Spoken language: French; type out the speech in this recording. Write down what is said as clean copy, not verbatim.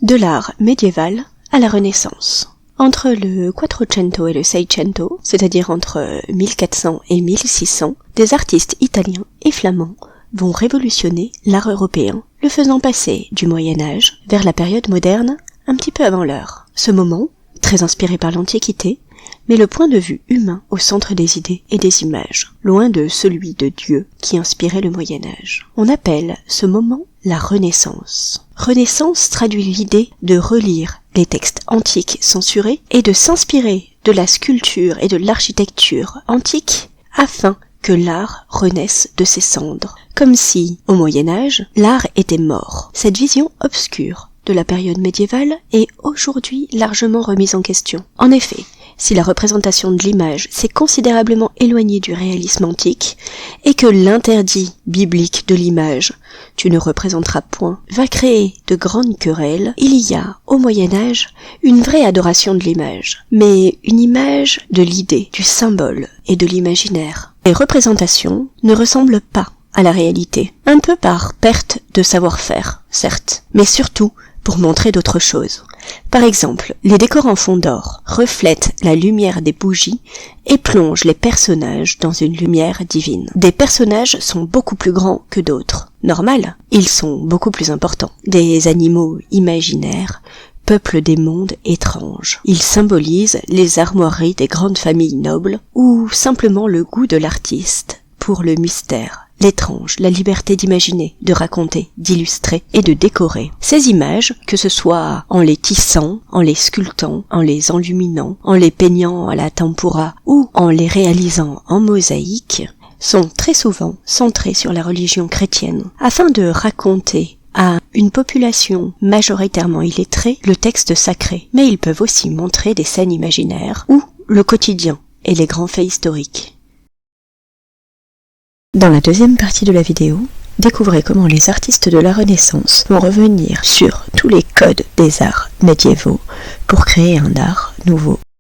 De l'art médiéval à la Renaissance. Entre le Quattrocento et le Seicento, c'est-à-dire entre 1400 et 1600, des artistes italiens et flamands vont révolutionner l'art européen, le faisant passer du Moyen-Âge vers la période moderne, un petit peu avant l'heure. Ce moment, très inspiré par l'Antiquité, met le point de vue humain au centre des idées et des images, loin de celui de Dieu qui inspirait le Moyen-Âge. On appelle ce moment la Renaissance. Renaissance traduit l'idée de relire les textes antiques censurés et de s'inspirer de la sculpture et de l'architecture antique afin que l'art renaisse de ses cendres. Comme si, au Moyen-Âge, l'art était mort. Cette vision obscure de la période médiévale est aujourd'hui largement remise en question. En effet, si la représentation de l'image s'est considérablement éloignée du réalisme antique, et que l'interdit biblique de l'image « tu ne représenteras point » va créer de grandes querelles, il y a, au Moyen-Âge, une vraie adoration de l'image, mais une image de l'idée, du symbole et de l'imaginaire. Les représentations ne ressemblent pas à la réalité, un peu par perte de savoir-faire, certes, mais surtout pour montrer d'autres choses. Par exemple, les décors en fond d'or reflètent la lumière des bougies et plongent les personnages dans une lumière divine. Des personnages sont beaucoup plus grands que d'autres. Normal, ils sont beaucoup plus importants. Des animaux imaginaires peuplent des mondes étranges. Ils symbolisent les armoiries des grandes familles nobles ou simplement le goût de l'artiste pour le mystère, l'étrange, la liberté d'imaginer, de raconter, d'illustrer et de décorer. Ces images, que ce soit en les tissant, en les sculptant, en les enluminant, en les peignant à la tempura ou en les réalisant en mosaïque, sont très souvent centrées sur la religion chrétienne, afin de raconter à une population majoritairement illettrée le texte sacré. Mais ils peuvent aussi montrer des scènes imaginaires ou le quotidien et les grands faits historiques. Dans la deuxième partie de la vidéo, découvrez comment les artistes de la Renaissance vont revenir sur tous les codes des arts médiévaux pour créer un art nouveau.